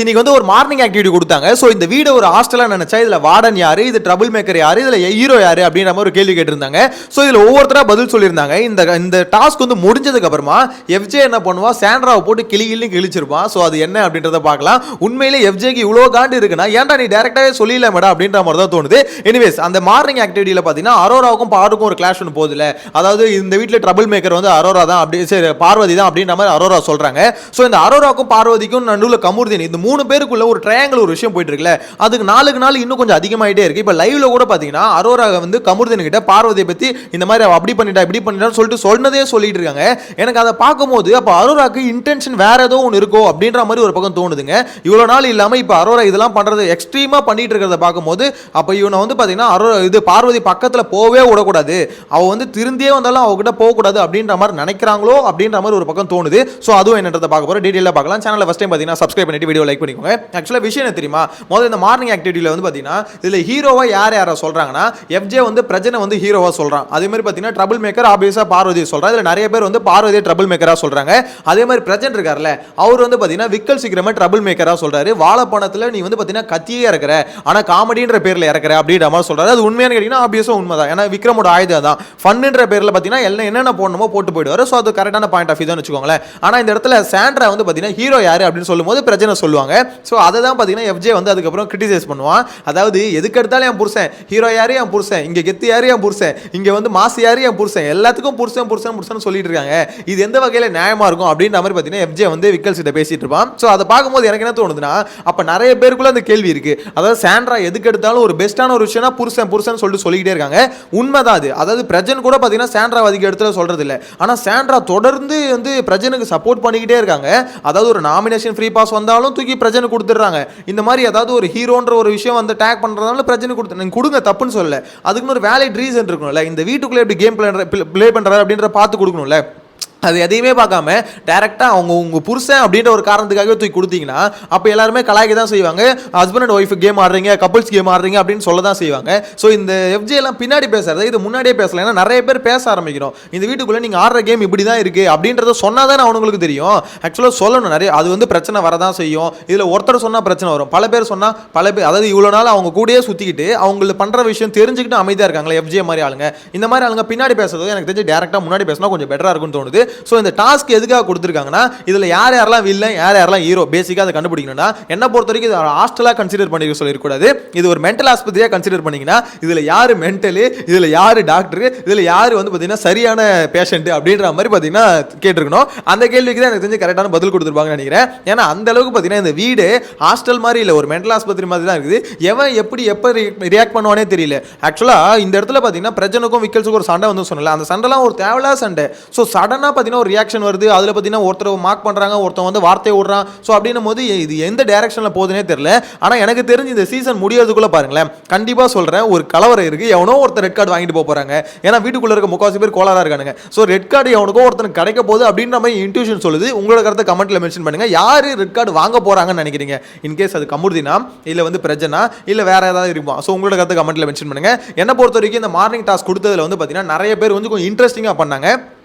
இன்னைக்கு வந்து ஒரு மார்னிங் ஆக்டிவிட்டி கொடுத்தாங்க. ஸோ இந்த வீடு ஒரு ஹாஸ்டலா நினைச்சா இதுல வார்டன் யாரு, இது ட்ரபிள் மேக்கர் யாரு, இதுல ஹீரோ யாரு அப்படின்ற மாதிரி ஒரு கேள்வி கேட்டிருந்தாங்க. ஸோ இதுல ஒவ்வொருத்தரா பதில் சொல்லியிருந்தாங்க. இந்த டாஸ்க் வந்து முடிஞ்சதுக்கு அப்புறமா எஃப்ஜே என்ன பண்ணுவா, சாண்ட்ராவை போட்டு கிழிச்சிருப்பான். ஸோ அது என்ன அப்படின்றத பார்க்கலாம். உண்மையிலே எஃப்ஜேக்கு இவ்வளோ காண்டு இருக்குன்னா ஏன்டா நீ டேரக்டாவே சொல்லிடல மேடம் அப்படின்ற மாதிரி தான் தோணுது. எனிவேஸ் அந்த மார்னிங் ஆக்டிவிட்டியில பார்த்தீங்கன்னா அரோராவுக்கும் பாருக்கும் ஒரு கிளாஷ் ஒன்று போகுதுல. அதாவது இந்த வீட்டில் ட்ரபிள் மேக்கர் வந்து அரோரா தான், அப்படி சரி பார்வதி தான் அப்படின்ற மாதிரி அரோரா சொல்றாங்க. ஸோ இந்த அரோராவுக்கும் பார்வதிக்கும் நடுவில் கமுர்தீன் இந்த 3 பேருக்குள்ள ஒரு ட்ரையாங்கிள் ஒரு விஷயம் போயிட்டு இருக்குல்ல, அதுக்கு நாளுக்கு நாள் இன்னும் கொஞ்சம் அதிகமாயிட்டே இருக்கு. இப்போ லைவ்ல கூட பாத்தீங்கன்னா அரோரா வந்து கமுர்தீன் கிட்ட பார்வதியை பத்தி இந்த மாதிரி அப்படி பண்ணிட்டா இப்படி பண்ணிட்டான்னு சொல்லிட்டு சொன்னதே சொல்லிட்டு இருக்காங்க. எனக்கு அதை பார்க்கும்போது அப்போ அரோராக்கு இன்டென்ஷன் வேற ஏதோ ஒன்று இருக்கோ அப்படின்ற மாதிரி ஒரு பக்கம் தோணுதுங்க. இவ்வளோ நாள் இல்லாமல் இப்போ அரோரா இதெல்லாம் பண்றது எக்ஸ்ட்ரீமா பண்ணிட்டு இருக்கிறத பார்க்கும்போது அப்போ இவனை வந்து பாத்தீங்கன்னா அரோரா இது பார்வதி பக்கத்தில் போவே விடக்கூடாது, அவ வந்து திருந்தியே வந்தாலும் அவகிட்ட போகக்கூடாது அப்படின்ற மாதிரி நினைக்கிறாங்களோ அப்படின்ற மாதிரி ஒரு பக்கம் தோணுது. ஸோ அதுவும் என்னன்றதை பார்க்க போறோம், டீடைலாக பார்க்கலாம். சேனலை ஃபர்ஸ்ட் டைம் பார்த்தீங்கன்னா சப்ஸ்கிரைப் பண்ணிட்டு வீடியோ லைக் பண்ணிக்கோங்க. ஆக்சுவலாக விஷயம் என்ன தெரியுமா, முதல்ல இந்த மார்னிங் ஆக்டிவிட்டியில் வந்து பார்த்தீங்கன்னா இதில் ஹீரோவா யாரை சொல்றாங்கன்னா எஃப்ஜே வந்து பிரஜனை வந்து ஹீரோவா சொல்றான். அதே மாதிரி பார்த்தீங்கன்னா ட்ரபிள் மேக்கர் ஆப்வியஸா பார்வதி சொல்றான். இதில் நிறைய பேர் வந்து பார்வதியை ட்ரபிள் மேக்கரா சொல்றாங்க. அதே மாதிரி பிரஜன் இருக்கார்ல, அவர் வந்து பார்த்தீங்கன்னா விக்கல் சீக்கிரமா ட்ரபிள் மேக்கரா சொல்றாரு. வாழைப்பணத்தில் நீ வந்து பார்த்தீங்கன்னா கத்தியே இறக்குற, ஆனால் காமெடின்ற பேரில் இறக்குற அப்படின்ற மாதிரி சொல்றாரு. அது உண்மையான கேட்டீங்கன்னா ஆப்வியஸா உண்மைதான். ஏன்னா விக்ரமோட ஆயுதம் தான் ஃபன்ன்ற பேரில் பார்த்தீங்கன்னா எல்லாம் என்னென்ன போடணுமோ போட்டு போயிடுவார். ஸோ அது கரெக்டான பாயிண்ட் ஆஃப் வியூ தான் வச்சுக்கோங்களேன். ஆனால் இந்த இடத்துல சாண்ட்ரா வந்து பார்த்தீங்கன்னா ஹீரோ யாரு அப்படின்னு சொல்லும்போது பிரஜனை சொல்லுவாங்க. ஸோ அதை தான் பார்த்தீங்கன்னா எஃப்ஜே வந்து அதுக்கப்புறம் கிரிட்டிசைஸ் பண்ணுவான். அதாவது எதுக்கு எடுத்தாலும் என் புருஷன், ஹீரோ யாரு என் புருஷன், இங்கே கெத்து யாரு என் புருஷன், இங்கே வந்து மாசு யாரு என் புருஷன், எல்லாத்துக்கும் புருஷன் புருஷன் புருஷன் சொல்லிட்டு இருக்காங்க, இது எந்த வகையில் நியாயமா இருக்கும் அப்படின்ற மாதிரி பார்த்தீங்கன்னா எஃப்ஜே வந்து விக்கல் கிட்ட பேசிட்டு இருப்பான். ஸோ அதை பார்க்கும்போது எனக்கு என்ன தோணுதுன்னா, அப்போ நிறைய பேருக்குள்ள அந்த கேள்வி இருக்கு. அதாவது சாண்ட்ரா எதுக்கு எடுத்தாலும் ஒரு பெஸ்ட்டான ஒரு விஷயம்னா புருஷன் புருஷன் சொல்லிட்டு சொல்லிக்கிட்டே இருக்காங்க. உண்மைதான் அது. அதாவது பிரஜன் கூட பார்த்தீங்கன்னா சாண்ட்ரா அதிக இடத்துல சொல்றது இல்லை. ஆனால் சாண்ட்ரா தொடர்ந்து வந்து பிரஜனுக்கு சப்போர்ட் பண்ணிக்கிட்டே இருக்காங்க. அதாவது ஒரு நாமினேஷன் ஃப்ரீ பாஸ் வந்தாலும் தூக்கி பிரஜனுக்கு கொடுத்துட்றாங்க. இந்த மாதிரி அதாவது ஒரு ஹீரோன்ற ஒரு விஷயம் வந்து டேக் பண்றதால பிரஜனை கொடுத்து கொடுங்க, தப்புன்னு சொல்லல. அதுக்குன்னு ஒரு வேலிட் ரீசன் இருக்கணும்ல. இந்த வீட்டுக்குள்ளே எப்படி கேம் பிளே பண்றாரு அப்படின்ற பார்த்து கொடுக்கணும்ல. அது எதையுமே பார்க்காம டேரெக்டாக உங்க புருஷன் அப்படின்ற ஒரு காரணத்துக்காகவே தூக்கி கொடுத்தீங்கன்னா அப்போ எல்லாருமே கலாய்க்க தான் செய்வாங்க. ஹஸ்பண்ட் அண்ட் ஒய்ஃப் கேம் ஆடுறீங்க, கப்புள்ஸ் கேம் ஆடுறீங்க அப்படின்னு சொல்ல தான் செய்வாங்க. ஸோ இந்த எஃப்ஜே எல்லாம் பின்னாடி பேசுறது, இது முன்னாடியே பேசல. ஏன்னா நிறைய பேர் பேச ஆரம்பிக்கிறோம், இந்த வீட்டுக்குள்ளே நீங்கள் ஆடுற கேம் இப்படி தான் இருக்குது அப்படின்றத சொன்னால் தானே அவங்களுக்கு தெரியும். ஆக்சுவலாக சொல்லணும் நிறைய, அது வந்து பிரச்சனை வரதான் செய்யும். இதில் ஒருத்தர் சொன்னால் பிரச்சனை வரும், பல பேர் சொன்னால் பல பேர், அதாவது இவ்வளோ நாள் அவங்க கூடயே சுற்றிக்கிட்டு அவங்களுக்கு பண்ணுற விஷயம் தெரிஞ்சுக்கிட்டு அமைதியாக இருக்காங்களே எஃப்ஜே மாதிரி ஆளுங்க. இந்த மாதிரி ஆளுங்க பின்னாடி பேசுறது எனக்கு தெரிஞ்சு டேரெக்டாக முன்னாடி பேசினா கொஞ்சம் பெட்டராக இருக்கும்னு தோணுது. ஸோ இந்த டாஸ்க் எதுக்காக கொடுத்துருக்காங்கன்னா இதில் யாரெல்லாம் வில்லன் யாரெல்லாம் ஹீரோ பேசிக்காக அதை கண்டுபிடிக்கணும்னா, என்ன பொறுத்த வரைக்கும் இது ஹாஸ்டலாக கன்சிடர் பண்ணிக்க சொல்லிருக்கூடாது, இது ஒரு மென்டல் ஆஸ்பத்திரியாக கன்சிடர் பண்ணிங்கன்னா இதில் யார் மென்டலு, இதில் யார் டாக்டரு, இதில் யார் வந்து பார்த்தீங்கன்னா சரியான பேஷண்ட் அப்படின்ற மாதிரி பார்த்தீங்கன்னா கேட்டிருக்கணும். அந்த கேள்விக்கு தான் எனக்கு தெரிஞ்சு கரெக்டான பதில் கொடுத்துருப்பாங்கன்னு நினைக்கிறேன். ஏன்னா அந்த அளவுக்கு பார்த்தீங்கன்னா இந்த வீடு ஹாஸ்டல் மாதிரி இல்லை, ஒரு மென்டல் ஆஸ்பத்திரி மாதிரி தான் இருக்குது. எவன் எப்படி எப்போ ரியாக்ட் பண்ணுவானே தெரியல. ஆக்சுவலாக இந்த இடத்துல பார்த்தீங்கன்னா பிரஜனுக்கும் விக்கல்ஸுக்கும் ஒரு சண்டை வந்து சொன்னல, அந்த சண்டைலாம் ஒரு தேவையில்லாத சண்டை. ஸோ சடனாக பார்த்தீங்கன்னா ஒரு ரியாக்ஷன் வருது. அதில் பார்த்தீங்கன்னா ஒருத்தர் மார்க் பண்ணுறாங்க, ஒருத்தர் வந்து வார்த்தையை விடுறான். ஸோ அப்படின்னும் போது இது எந்த டைரக்ஷனில் போகுதுன்னே தெரியல. ஆனால் எனக்கு தெரிஞ்சு இந்த சீசன் முடியறதுக்குள்ள பாருங்களேன், கண்டிப்பாக சொல்கிறேன் ஒரு கலவரம் இருக்குது. எவனோ ஒருத்தர் ரெட் கார்டு வாங்கிட்டு போகிறாங்க. ஏன்னா வீட்டுக்குள்ளே இருக்க முக்காசி பேர் கோளாறாக இருக்கானுங்க. ஸோ ரெட் கார்டு எவனுக்கோ ஒருத்தனுக்கு கிடைக்க போகுது அப்படின்ற மாதிரி இன்ட்யூஷன் சொல்லுது. உங்களோட கருத்தை கமெண்ட்ல மென்ஷன் பண்ணுங்க. யார் ரெட் கார்டு வாங்க போகிறாங்கன்னு நினைக்கிறீங்க? இன்கேஸ் அது கமுர்தீனா இல்லை வந்து பிரஜனா இல்லை வேற ஏதாவது இருக்கும். ஸோ உங்களோட கருத்தை கமெண்ட்ல மென்ஷன் பண்ணுங்க. என்ன பொறுத்த வரைக்கும் இந்த மார்னிங் டாஸ்க் கொடுத்ததுல வந்து பார்த்தீங்கன்னா நிறைய பேர் வந்து கொஞ்சம் இன்ட்ரெஸ்டிங்காக பண்ணாங்க.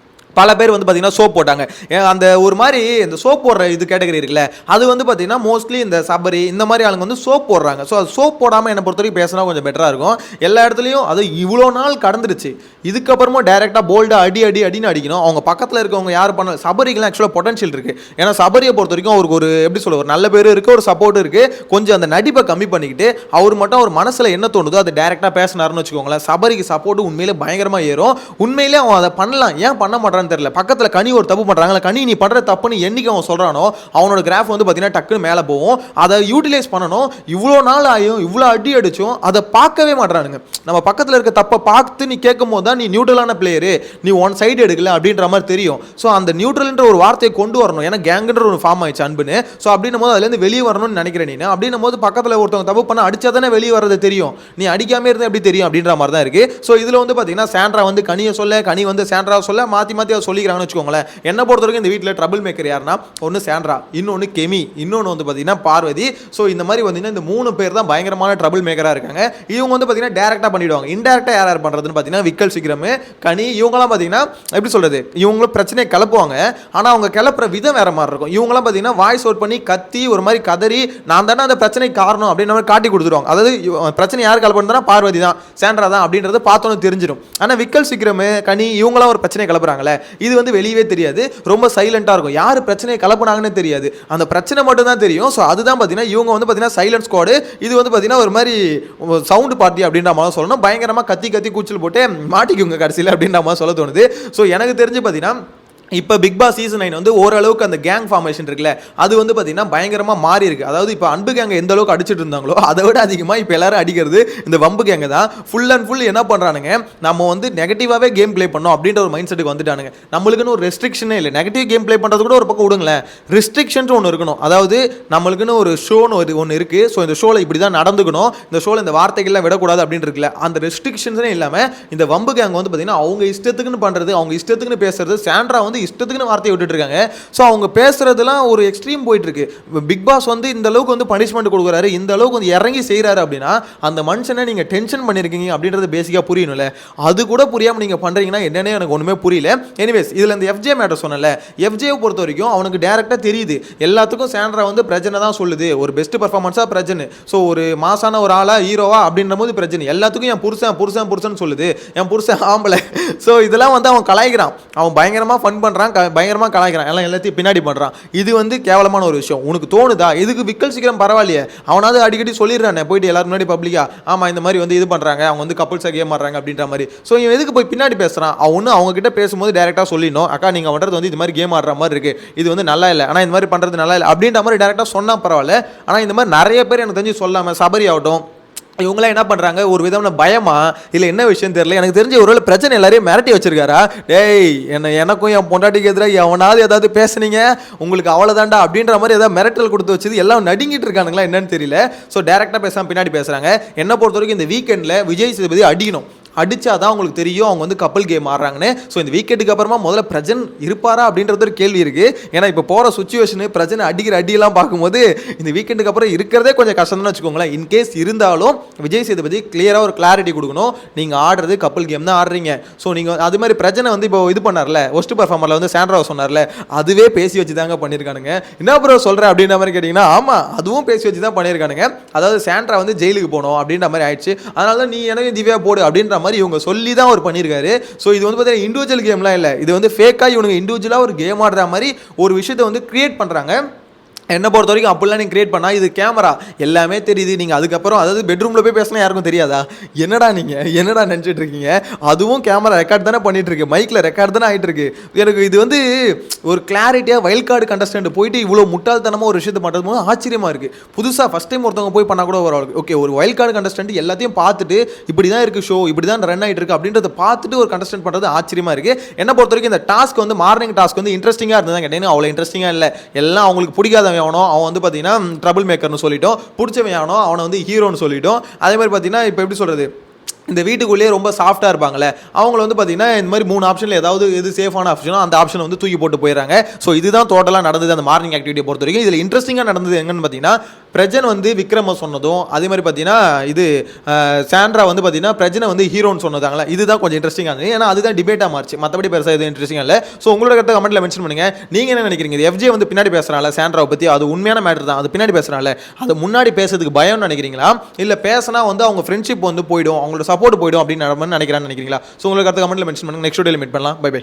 பல பேர் வந்து பார்த்தீங்கன்னா சோப் போட்டாங்க. அந்த ஒரு மாதிரி இந்த சோப் போடுற இது கேட்டகரி இருக்குல்ல, அது வந்து பார்த்தீங்கன்னா மோஸ்ட்லி இந்த சபரி இந்த மாதிரி ஆளுங்க வந்து சோப் போடுறாங்க. ஸோ அது சோப் போடாமல் என்னை பொறுத்த வரைக்கும் பேசினா கொஞ்சம் பெட்டராக இருக்கும். எல்லா இடத்துலையும் அது இவ்வளோ நாள் கடந்துருச்சு, இதுக்கப்புறமா டேரெக்டாக போல்டாக அடின்னு அடிக்கணும். அவங்க பக்கத்தில் இருக்கவங்க யார் பண்ண சபரிக்கெல்லாம் ஆக்சுவலாக பொட்டன்ஷியல் இருக்குது. ஏன்னா சபரியை பொறுத்த வரைக்கும் அவருக்கு ஒரு எப்படி சொல்ல ஒரு நல்ல பேர் இருக்குது, ஒரு சப்போர்ட் இருக்குது. கொஞ்சம் அந்த நடிப்பை கம்மி பண்ணிக்கிட்டு அவர் மட்டும் அவர் மனசில் என்ன தோணுதோ அதை டேரெக்டாக பேசினாருன்னு வச்சுக்கோங்களேன், சபரிக்கு சப்போர்ட் உண்மையிலே பயங்கரமாக ஏறும். உண்மையிலே அவன் அதை பண்ணலாம், ஏன் பண்ண மாட்டான்னு தெரியல. பக்கத்தில் கனி ஒரு தப்பு பண்ணுறாங்களா, கனி நீ பண்ணுற தப்புன்னு என்னைக்கு அவன் சொல்கிறானோ அவனோட கிராஃப் வந்து பார்த்தீங்கன்னா டக்குன்னு மேலே போகும். அதை யூட்டிலைஸ் பண்ணணும். இவ்வளோ நாள் ஆயும் இவ்வளோ அடி அடிச்சும் அதை பார்க்கவே மாட்டானுங்க. நம்ம பக்கத்தில் இருக்க தப்பை பார்த்து நீ கேட்கும் போது தான் நீ நியூட்ரலான பிளேயரு, நீ ஒன் சைடு எடுக்கல அப்படின்ற மாதிரி தெரியும். ஸோ அந்த நியூட்ரல்ன்ற ஒரு வார்த்தையை கொண்டு வரணும். ஏன்னா கேங்குன்ற ஒரு ஃபார்ம் ஆயிடுச்சு அன்புன்னு. ஸோ அப்படின்னும் போது அதுலேருந்து வெளியே வரணும்னு நினைக்கிறேன். நீ அப்படின்னும் போது பக்கத்தில் ஒருத்தவங்க தப்பு பண்ண அடிச்சா தானே வெளியே வர்றது தெரியும், நீ அடிக்காம இருந்தால் எப்படி தெரியும் அப்படின்ற மாதிரி தான் இருக்குது. ஸோ இதில் வந்து பார்த்தீங்கன்னா சாண்ட்ரா வந்து கனியை சொல்ல, கனி வந்து சாண்ட்ரா சொல்ல மாற்றி மாற்றி வீடியோ சொல்லிக்கிறாங்கன்னு வச்சுக்கோங்களேன். என்ன பொறுத்த வரைக்கும் இந்த வீட்டில் ட்ரபிள் மேக்கர் யாருன்னா ஒன்று சாண்ட்ரா, இன்னொன்று கெமி, இன்னொன்று வந்து பார்த்தீங்கன்னா பார்வதி. ஸோ இந்த மாதிரி பார்த்தீங்கன்னா இந்த 3 பேர் தான் பயங்கரமான ட்ரபிள் மேக்கராக இருக்காங்க. இவங்க வந்து பார்த்தீங்கன்னா டேரெக்டாக பண்ணிவிடுவாங்க. இன்டெரக்டாக யார் பண்ணுறதுன்னு பார்த்தீங்கன்னா விக்கல் சீக்கிரம், கனி, இவங்கலாம் பார்த்தீங்கன்னா எப்படி சொல்கிறது, இவங்களும் பிரச்சனையை கிளப்புவாங்க. ஆனால் அவங்க கிளப்புற விதம் வேறு மாதிரி இருக்கும். இவங்களாம் பார்த்தீங்கன்னா வாய்ஸ் அவுட் பண்ணி கத்தி ஒரு மாதிரி கதறி நான் தானே அந்த பிரச்சனை காரணம் அப்படின்ற மாதிரி காட்டி கொடுத்துருவாங்க. அதாவது பிரச்சனை யார் கிளப்புறதுனா பார்வதி தான், சாண்ட்ரா தான் அப்படின்றது பார்த்தோன்னு தெரிஞ்சிடும். ஆனால் விக்கல் சீக்கிரம், கனி இவங்களாம் ஒரு பிரச்சனை கிளப்புறாங்களே, இது வந்து வெளியவே தெரியாது. ரொம்ப சைலண்டாக இருக்கும். யார் பிரச்சனையை கிளப்புனாங்கன்னு தெரியாது. அந்த பிரச்சனை மட்டும் தான் தெரியும். ஸோ அதுதான் பார்த்தீங்கன்னா இவங்க வந்து பார்த்தீங்கன்னா சைலண்ட் ஸ்குவாடு. இது வந்து பார்த்தீங்கன்னா ஒரு மாதிரி சவுண்டு பார்ட்டி அப்படின்ற மாதிரி சொல்லணும். பயங்கரமாக கத்தி கத்தி கூச்சல் போட்டு மாட்டிக்குங்க கடைசியில் அப்படின்ற மாதிரி சொல்ல தோணுது. ஸோ எனக்கு தெரிஞ்சு பார்த்தீங்கன்னா இப்போ பிக் பாஸ் சீசன் 9 வந்து ஓரளவுக்கு அந்த கேங் ஃபார்மேஷன் இருக்குல்ல, அது வந்து பார்த்தீங்கன்னா பயங்கரமாக மாறி இருக்கு. அதாவது இப்போ அன்பு கேங்க எந்த அளவுக்கு அடிச்சுட்டு இருந்தாங்களோ அதை விட அதிகமாக இப்போ எல்லாரும் அடிக்கிறது இந்த வம்பு கேங்க தான். ஃபுல் அண்ட் ஃபுல் என்ன பண்ணுறானுங்க, நம்ம வந்து நெகட்டிவாகவே கேம் ப்ளே பண்ணோம் அப்படின்ற ஒரு மைண்ட் செட்டுக்கு வந்துட்டானுங்க. நம்மளுக்குன்னு ஒரு ரெஸ்ட்ரிக்ஷனே இல்லை. நெகட்டிவ் கேம் ப்ளே பண்ணுறது கூட ஒரு பக்கம் விடுங்களேன், ரெஸ்ட்ரிக்ஷன்ஸ் ஒன்று இருக்கணும். அதாவது நம்மளுக்குன்னு ஒரு ஷோன்னு ஒன்று இருக்குது. ஸோ இந்த ஷோவில் இப்படி தான் நடந்துக்கணும், இந்த ஷோவில் இந்த வார்த்தைகள்லாம் விடக்கூடாது அப்படின்னு இருக்குல்ல, அந்த ரெஸ்ட்ரிக்ஷன்ஸே இல்லாமல் இந்த வம்பு கேங்க வந்து பார்த்தீங்கன்னா அவங்க இஷ்டத்துக்குன்னு பண்ணுறது, அவங்க இஷ்டத்துக்குன்னு பேசுறது. சாண்ட்ரா வந்து இஷ்டத்துக்குன்னு வார்த்தையை விட்டுட்டு இருக்காங்க. ஸோ அவங்க பேசுறதுலாம் ஒரு எக்ஸ்ட்ரீம் போயிட்டு இருக்கு. பிக் பாஸ் வந்து இந்த அளவுக்கு வந்து பனிஷ்மெண்ட் கொடுக்குறாரு, இந்த அளவுக்கு வந்து இறங்கி செய்கிறாரு அப்படின்னா அந்த மனுஷனை நீங்கள் டென்ஷன் பண்ணியிருக்கீங்க அப்படின்றது பேசிக்காக புரியணும்ல. அது கூட புரியாமல் நீங்கள் பண்ணுறீங்கன்னா என்னன்னே எனக்கு ஒன்றுமே புரியல. எனிவேஸ் இதில் இந்த எஃப்ஜே மேட்டர் சொன்னல, எஃப்ஜேவை பொறுத்த வரைக்கும் அவனுக்கு டேரெக்டாக தெரியுது எல்லாத்துக்கும் சாண்ட்ரா வந்து பிரச்சனை தான் சொல்லுது. ஒரு பெஸ்ட் பர்ஃபார்மன்ஸாக பிரச்சனை, ஸோ ஒரு மாசான ஒரு ஆளா ஹீரோவா அப்படின்ற போது பிரச்சனை, எல்லாத்துக்கும் என் புருஷன் சொல்லுது, என் புருஷன் ஆம்பளை. ஸோ இதெல்லாம் வந்து அவன் கலாய்க்கிறான், அவன் பயங்கரமாக ஃபன் பண்ணுறான், பயங்கரமாக கலாய்க்கிறான், எல்லாம் எல்லாத்தையும் பின்னாடி பண்ணுறான். இது வந்து கேவலமான ஒரு விஷயம். உனக்கு தோணுதா? எதுக்கு விக்கல் சீக்கிரம் பரவாயில்லையே, அவனாவது அடிக்கடி சொல்லிடுறானே போயிட்டு எல்லாரும் முன்னாடி பப்ளிக்கா, ஆமாம் இந்த மாதிரி வந்து இது பண்ணுறாங்க, அவங்க வந்து கப்புள்ஸாக கேம் ஆடுறாங்க அப்படின்ற மாதிரி. ஸோ இவன் எதுக்கு போய் பின்னாடி பேசுகிறான்? அவனு அவங்க கிட்ட பேசும்போது டேரெக்டாக சொல்லிடணும், அக்கா நீங்கள் பண்ணுறது வந்து இது மாதிரி கேம் ஆடுற மாதிரி இருக்குது, இது வந்து நல்லா இல்லை, ஆனால் இந்த மாதிரி பண்ணுறது நல்லா இல்லை அப்படின்ற மாதிரி டேரெக்டாக சொன்னால் பரவாயில்ல. ஆனால் இந்த மாதிரி நிறைய பேர் எனக்கு தெரிஞ்சு சொல்லாமல் சபரி ஆகட்டும் இவங்களாம் என்ன பண்ணுறாங்க, ஒரு விதமான பயமா இல்லை என்ன விஷயம் தெரியல. எனக்கு தெரிஞ்ச ஒருவேளை பிரச்சனை எல்லாரையும் மிரட்டி வச்சிருக்காரா, டேய் எனக்கும் என் பொண்டாட்டிக்கு எதிராக எவனாவது ஏதாவது பேசுனீங்க உங்களுக்கு அவ்வளோதாண்டா அப்படின்ற மாதிரி ஏதாவது மிரட்டல் கொடுத்து வச்சது எல்லாம் நடுங்கிட்டு இருக்கானுங்களா என்னன்னு தெரியல. ஸோ டேரெக்டாக பேசாமல் பின்னாடி பேசுகிறாங்க. என்ன பொறுத்த வரைக்கும் இந்த வீக்கெண்டில் விஜய் சேதுபதி அடிக்கணும், அடிச்சாதான் உங்களுக்கு தெரியும் அவங்க வந்து கப்பல் கேம் ஆடுறாங்கன்னு. ஸோ இந்த வீக்கெண்டுக்கு அப்புறமா முதல்ல பிரஜன் இருப்பாரா அப்படின்றது ஒரு கேள்வி இருக்குது. ஏன்னா இப்போ போகிற சுச்சுவேஷனு பிரஜனை அடிக்கிற அடியெல்லாம் பார்க்கும்போது இந்த வீக்கெண்டுக்கு அப்புறம் இருக்கிறதே கொஞ்சம் கஷ்டம் தான் வச்சுக்கோங்களேன். இன்கேஸ் இருந்தாலும் விஜய் சேதுபதி கிளியராக ஒரு கிளாரிட்டி கொடுக்கணும், நீங்கள் ஆடுறது கப்பல் கேம் தான் ஆடுறீங்க. ஸோ நீங்கள் அது மாதிரி பிரஜனை வந்து இப்போ இது பண்ணார்ல ஒஸ்ட் பர்ஃபார்மரில் வந்து சாண்ட்ரா சொன்னார்ல, அதுவே பேசி வச்சு தாங்க பண்ணியிருக்கானுங்க. என்ன ப்ரோ சொல்கிறேன் அப்படின்ற மாதிரி கேட்டிங்கன்னா, ஆமாம் அதுவும் பேசி வச்சு தான் பண்ணியிருக்கானுங்க. அதாவது சாண்ட்ரா வந்து ஜெயிலுக்கு போகணும் அப்படின்ற மாதிரி ஆயிடுச்சு, அதனால தான் நீ எனக்கு திவ்யா போடு அப்படின்ற மாதிரி இவங்க சொல்லி தான் அவர் பண்ணியிருக்காரு. ஸோ இது வந்து பார்த்தீங்கன்னா இண்டிவிஜுவல் கேம்லாம் இல்லை, இது வந்து ஃபேக்காக இவனுங்க இண்டிவிஜுவலாக ஒரு கேம் ஆடுற மாதிரி ஒரு விஷயத்தை வந்து கிரியேட் பண்ணுறாங்க. என்னை பொறுத்த வரைக்கும் அப்படிலாம் நீங்கள் கிரியேட் பண்ணால் இது கேமரா எல்லாமே தெரியுது. நீங்கள் அதுக்கப்புறம் அதாவது பெட்ரூமில் போய் பேசினா யாருக்கும் தெரியாதா? என்னடா நினச்சிட்டு இருக்கீங்க? அதுவும் கேமரா ரெக்கார்ட் தானே பண்ணிட்டு இருக்கு, மைக்கில் ரெக்கார்ட் தானே ஆகிட்டு இருக்கு. எனக்கு இது வந்து ஒரு கிளாரிட்டியாக வைல்ட் கார்டு கண்டஸ்டன்ட் போயிட்டு இவ்வளோ முட்டாள்தனமாக ஒரு விஷயத்தை பண்ணுறது போது ஆச்சரியமாக இருக்குது. புதுசாக ஃபஸ்ட் டைம் ஒருத்தவங்க போய் பண்ணால் கூட ஒரு ஓகே, ஒரு வைல்ட் கார்டு கண்டஸ்டன்ட் எல்லாத்தையும் பார்த்துட்டு இப்படி தான் இருக்குது ஷோ, இப்படி தான் ரன் ஆகிட்டு இருக்கு அப்படின்றத பார்த்துட்டு ஒரு கண்டஸ்டன்ட் பண்ணுறது ஆச்சரியமாக இருக்குது. என்ன பொறுத்த வரைக்கும் இந்த டாஸ்க் வந்து மார்னிங் டாஸ்க் வந்து இன்ட்ரெஸ்டிங்காக இருந்தது கேட்டீங்கன்னா அவ்வளோ இன்ட்ரெஸ்டிங்காக இல்லை. எல்லாம் அவங்களுக்கு பிடிக்காதவன் அவன் வந்து பார்த்தீங்கன்னா ட்ரபிள் மேக்கர்னு சொல்லிட்டோம், பிடிச்சவன் அவனை வந்து ஹீரோன்னு சொல்லிட்டோம். அதே மாதிரி பார்த்தீங்கன்னா இப்போ எப்படி சொல்கிறது, இந்த வீட்டுக்குள்ளேயே ரொம்ப சாஃப்டாக இருப்பாங்களே அவங்கள வந்து பார்த்தீங்கன்னா இந்த மாதிரி 3 ஆப்ஷனில் ஏதாவது எது சேஃபான ஆப்ஷனோ அந்த ஆப்ஷனை வந்து தூக்கி போட்டு போயிடறாங்க. ஸோ இதுதான் டோட்டலாக நடந்தது அந்த மார்னிங் ஆக்டிவிட்டியை பொறுத்த வரைக்கும். இதில் இன்ட்ரெஸ்டிங்காக நடந்தது எங்கன்னு பார்த்தீங்கன்னா, பிரஜன் வந்து விக்ரம சொன்னதும், அதே மாதிரி பார்த்தீங்கன்னா இது சாண்ட்ரா வந்து பார்த்தீங்கன்னா பிரஜனை வந்து ஹீரோன்னு சொன்னதாங்களா, இதுதான் கொஞ்சம் இன்ட்ரெஸ்டிங்காக இருந்தது. ஏன்னா அதுதான் டிபேட்டாக மாறிச்சு, மற்றபடி பெருசாக எதுவும் இன்ட்ரெஸ்டிங்காக இல்லை. ஸோ உங்களோட கருத்தை கமெண்ட்டில் மென்ஷன் பண்ணுங்கள். நீங்கள் என்ன நினைக்கிறீங்க? இது எஃப்ஜே வந்து பின்னாடி பேசுகிறாங்களா சாண்ட்ராவை பற்றி, அது உண்மையான மேட்டர் தான், அது பின்னாடி பேசுகிறாங்களே அது முன்னாடி பேசுறதுக்கு பயம்னு நினைக்கிறீங்களா, இல்லை பேசினா வந்து அவங்க ஃப்ரெண்ட்ஷிப் வந்து போயிடும், அவங்களோட சப்போர்ட் போயிடும் அப்படின்னு நினைக்கிறான்னு நினைக்கிறீங்களா? ஸோ உங்களுக்கு கருத்தை கமெண்ட்டில் மென்ஷன் பண்ணுங்கள். நெக்ஸ்ட் வீடியோவில் மீட் பண்ணலாம். Bye by.